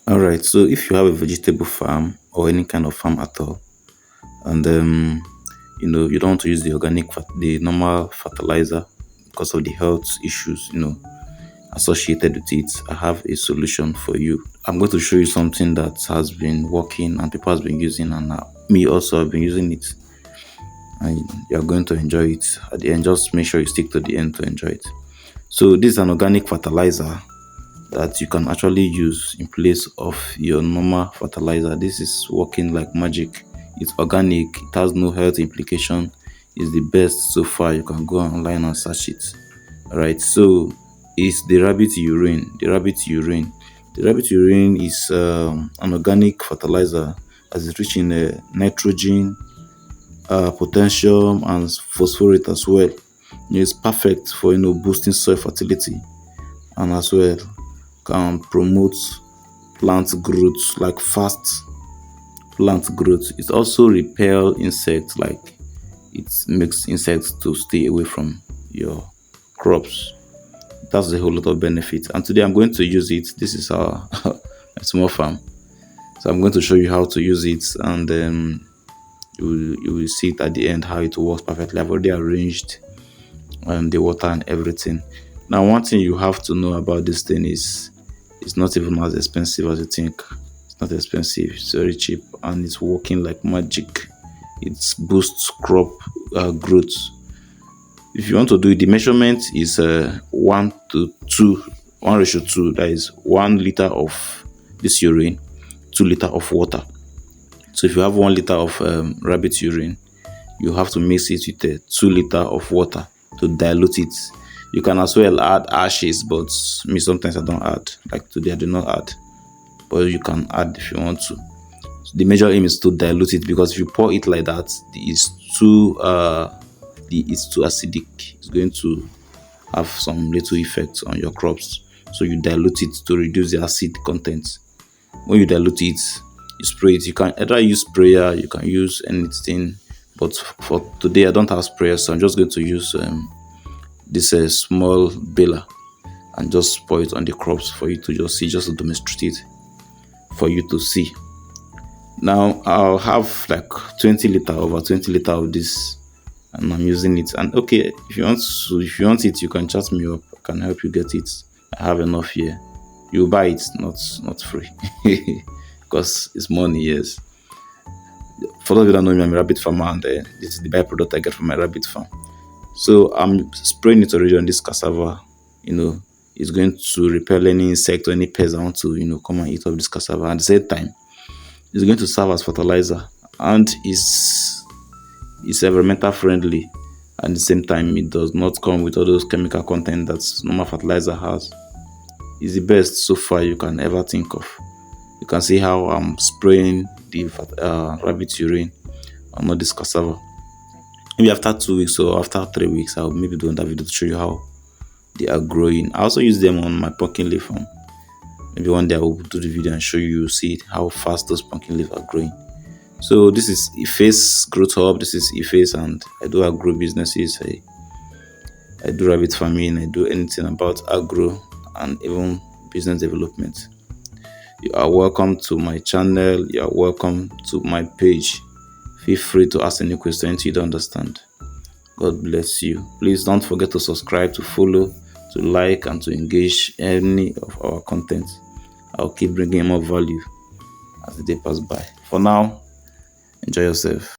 All right. So if you have a vegetable farm or any kind of farm at all, and you don't want to use the normal fertilizer because of the health issues, associated with it, I have a solution for you. I'm going to show you something that has been working and people has been using, and me also have been using it, and you're going to enjoy it at the end. Just make sure you stick to the end to enjoy it. So this is an organic fertilizer that you can actually use in place of your normal fertilizer. This is working like magic. It's organic, it has no health implication. It's the best so far. You can go online and search it. Alright, so it's the rabbit urine. The rabbit urine is an organic fertilizer as it's rich in nitrogen, potassium, and phosphorus as well. It's perfect for boosting soil fertility, and as well can promote plant growth, like fast plant growth. It also repel insects, like it makes insects to stay away from your crops. That's a whole lot of benefits. And today I'm going to use it. This is our a small farm. So I'm going to show you how to use it, and you will see it at the end how it works perfectly. I've already arranged the water and everything. Now, one thing you have to know about this thing is it's not even as expensive as you think. It's not expensive. It's very cheap, and it's working like magic. It boosts crop growth. If you want to do it, the measurement is 1:2, 1:2. That is 1 liter of this urine, 2 liter of water. So if you have 1 liter of rabbit urine, you have to mix it with 2 liter of water to dilute it. You can as well add ashes, but me sometimes I don't add. Like today I do not add, but you can add if you want to. So the major aim is to dilute it, because if you pour it like that, it's too acidic. It's going to have some little effect on your crops. So you dilute it to reduce the acid content. When you dilute it, you spray it. You can either use sprayer, you can use anything, but for today I don't have sprayer, so I'm just going to use this small baler and just pour it on the crops for you to just see, just to demonstrate it for you to see. Now I'll have like 20 liter, over 20 liter of this, and I'm using it. And okay, if you want it, you can chat me up. I can help you get it. I have enough here. You buy it, not free, because it's money. Yes. For those of you that know me, I'm a rabbit farmer, and this is the byproduct I get from my rabbit farm. So I'm spraying it already on this cassava. It's going to repel any insect or any pest that want to come and eat up this cassava. At the same time, it's going to serve as fertilizer, and it's environmental friendly. At the same time, it does not come with all those chemical content that normal fertilizer has. It's the best so far you can ever think of. You can see how I'm spraying the rabbit urine on all this cassava. Maybe after 2 weeks or after 3 weeks, I'll maybe do another video to show you how they are growing. I also use them on my pumpkin leaf farm. Maybe one day I will do the video and show you, see how fast those pumpkin leaves are growing. So this is Ife's Growth Hub. This is Ife's, and I do agro businesses. I do rabbit farming. I do anything about agro and even business development. You are welcome to my channel. You are welcome to my page. Feel free to ask any questions you don't understand. God bless you. Please don't forget to subscribe, to follow, to like, and to engage any of our content. I'll keep bringing more value as the day passes by. For now, enjoy yourself.